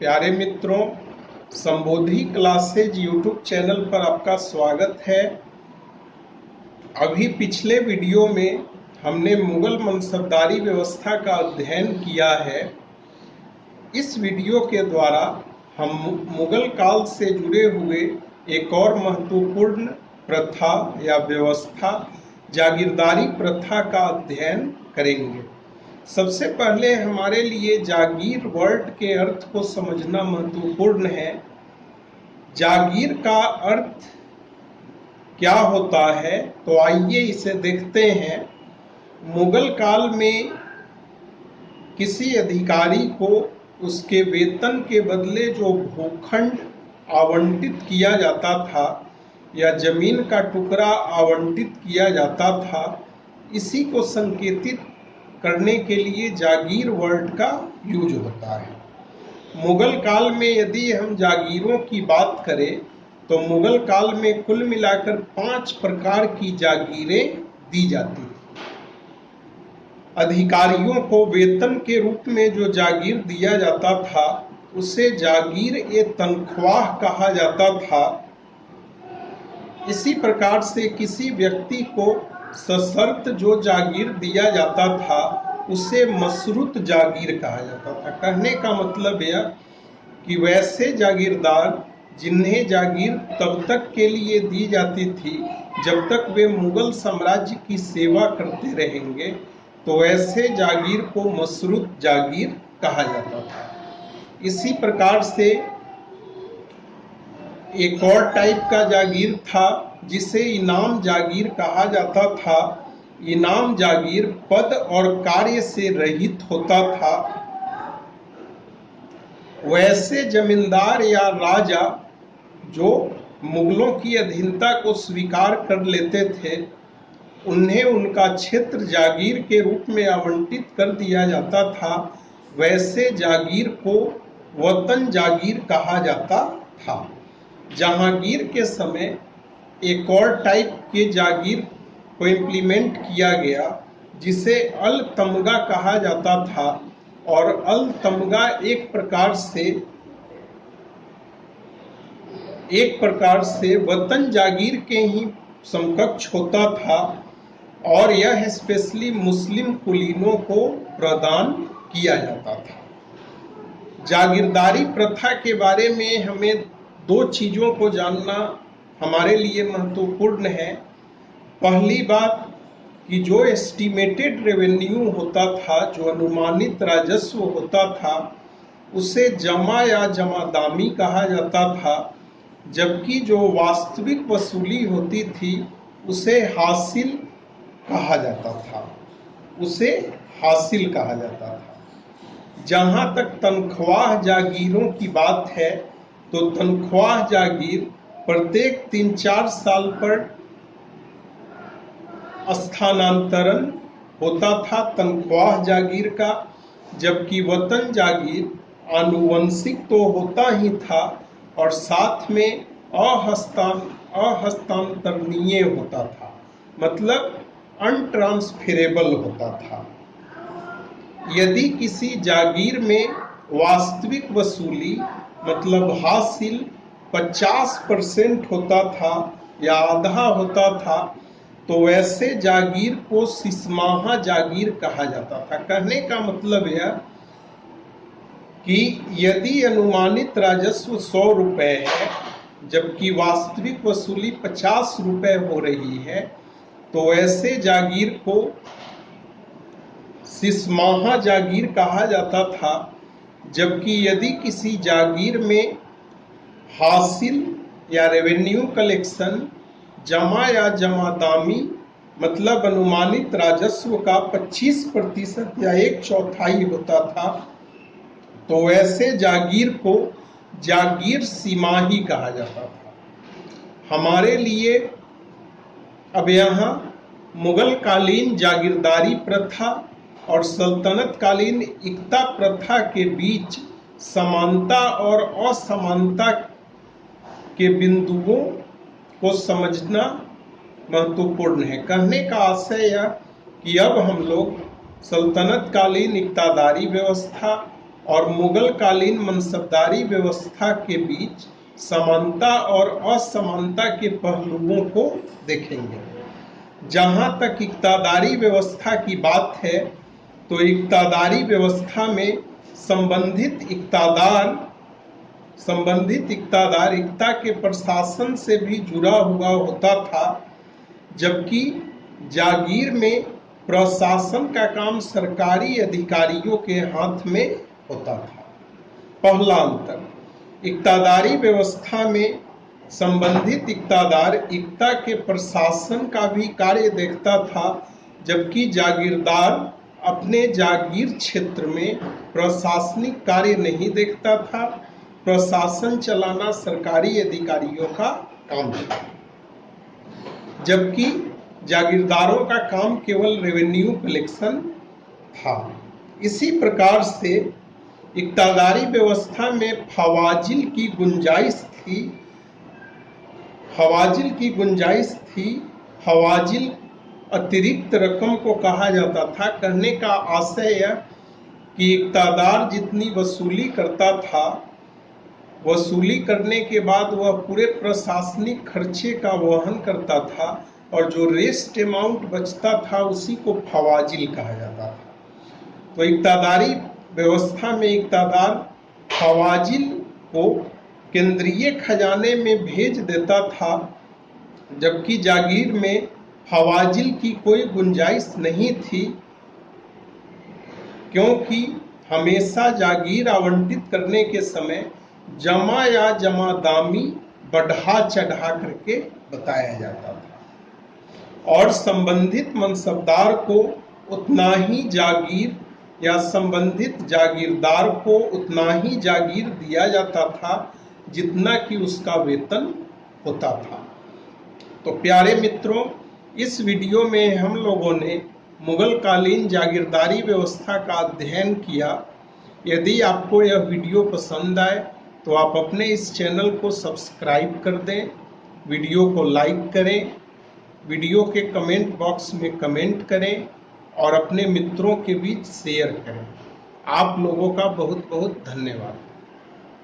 प्यारे मित्रों, संबोधि classes YouTube channel पर आपका स्वागत है। अभी पिछले वीडियो में हमने मुगल मनसबदारी व्यवस्था का अध्ययन किया है। इस वीडियो के द्वारा हम मुगल काल से जुड़े हुए एक और महत्वपूर्ण प्रथा या व्यवस्था जागीरदारी प्रथा का अध्ययन करेंगे। सबसे पहले हमारे लिए जागीर वर्ड के अर्थ को समझना महत्वपूर्ण है। जागीर का अर्थ क्या होता है, तो आइए इसे देखते हैं। मुगल काल में किसी अधिकारी को उसके वेतन के बदले जो भूखंड आवंटित किया जाता था या जमीन का टुकड़ा आवंटित किया जाता था, इसी को संकेतित करने के लिए जागीर वर्ड का यूज होता है। मुगल काल में यदि हम जागीरों की बात करें तो मुगल काल में कुल मिलाकर 5 प्रकार की जागीरें दी जाती थी। अधिकारियों को वेतन के रूप में जो जागीर दिया जाता था उसे जागीर ए तनख्वाह कहा जाता था। इसी प्रकार से किसी व्यक्ति को सशर्त जो जागीर दिया जाता था उसे मशरूत जागीर कहा जाता था। कहने का मतलब यह कि वैसे जागीरदार जिन्हें जागीर तब तक के लिए दी जाती थी जब तक वे मुगल साम्राज्य की सेवा करते रहेंगे, तो ऐसे जागीर को मशरूत जागीर कहा जाता था। इसी प्रकार से एक और टाइप का जागीर था जिसे इनाम जागीर कहा जाता था। इनाम जागीर पद और कार्य से रहित होता था। वैसे जमींदार या राजा जो मुगलों की अधीनता को स्वीकार कर लेते थे, उन्हें उनका क्षेत्र जागीर के रूप में आवंटित कर दिया जाता था। वैसे जागीर को वतन जागीर कहा जाता था। जहांगीर के समय एक और टाइप के जागीर को इम्प्लीमेंट किया गया जिसे अल तमगा कहा जाता था, और अल तमगा एक प्रकार से वतन जागीर के ही समकक्ष होता था, और यह स्पेशली मुस्लिम कुलीनों को प्रदान किया जाता था। जागीरदारी प्रथा के बारे में हमें 2 चीज़ों को जानना हमारे लिए महत्वपूर्ण है। पहली बात कि जो एस्टिमेटेड रेवेन्यू होता था, जो अनुमानित राजस्व होता था, उसे जमा या जमादामी कहा जाता था, जबकि जो वास्तविक वसूली होती थी उसे हासिल कहा जाता था। जहाँ तक तनख्वाह जागीरों की बात है, तो तनख्वाह जागीर प्रत्येक 3-4 साल पर स्थानांतरण होता था तनख्वाह जागीर का, जबकि वतन जागीर आनुवंशिक तो होता ही था और साथ में अहस्तांतरणीय होता था, मतलब अनट्रांसफरेबल होता था। यदि किसी जागीर में वास्तविक वसूली मतलब हासिल 50% होता था या आधा होता था, तो वैसे जागीर को सिसमाहा जागीर कहा जाता था। कहने का मतलब यह कि यदि अनुमानित राजस्व 100 रुपये है जबकि वास्तविक वसूली 50 रुपये हो रही है, तो ऐसे जागीर को सिसमाहा जागीर कहा जाता था। जबकि यदि किसी जागीर में हासिल या रेवेन्यू कलेक्शन जमा या जमादामी मतलब अनुमानित राजस्व का 25% या 1/4 होता था, तो ऐसे जागीर को जागीर सिमाही कहा जाता था। हमारे लिए अब यहाँ मुगल कालीन जागीरदारी प्रथा और सल्तनत कालीन इक्ता प्रथा के बीच समानता और असमानता के बिंदुओं को समझना महत्वपूर्ण है। कहने का आशय यह कि अब हम लोग सल्तनत कालीन इक्तादारी व्यवस्था और मुगल कालीन मनसबदारी व्यवस्था के बीच समानता और असमानता के पहलुओं को देखेंगे। जहां तक इक्तादारी व्यवस्था की बात है तो इक्तादारी व्यवस्था में संबंधित इक्तादार इक्ता के प्रशासन से भी जुड़ा हुआ होता था, जबकि जागीर में प्रशासन का काम सरकारी अधिकारियों के हाथ में होता था। पहला अंतर, इक्तादारी व्यवस्था में संबंधित इक्तादार इक्ता के प्रशासन का भी कार्य देखता था, जबकि जागीरदार अपने जागीर क्षेत्र में प्रशासनिक कार्य नहीं देखता था। प्रशासन चलाना सरकारी अधिकारियों का काम था, जबकि जागीरदारों का काम केवल रेवेन्यू कलेक्शन था। इसी प्रकार से इक्तादारी व्यवस्था में फवाजिल की गुंजाइश थी। फवाजिल अतिरिक्त रकम को कहा जाता था। कहने का आशय यह कि इक्तादार जितनी वसूली करता था, वसूली करने के बाद वह पूरे प्रशासनिक खर्चे का वहन करता था, और जो रेस्ट अमाउंट बचता था उसी को फवाजिल कहा जाता था। तो इक्तादारी व्यवस्था में इक्तादार फवाजिल को केंद्रीय खजाने में भेज देता था, जबकि जागीर में फवाजिल की कोई गुंजाइश नहीं थी, क्योंकि हमेशा जागीर आवंटित करने के समय जमा या जमादामी बढ़ा चढ़ा करके बताया जाता था, और संबंधित मनसबदार को उतना ही जागीर या संबंधित जागीरदार को उतना ही जागीर दिया जाता था जितना कि उसका वेतन होता था। तो प्यारे मित्रों, इस वीडियो में हम लोगों ने मुगल कालीन जागीरदारी व्यवस्था का अध्ययन किया। यदि आपको यह वीडियो पसंद आए तो आप अपने इस चैनल को सब्सक्राइब कर दें, वीडियो को लाइक करें, वीडियो के कमेंट बॉक्स में कमेंट करें और अपने मित्रों के बीच शेयर करें। आप लोगों का बहुत बहुत धन्यवाद।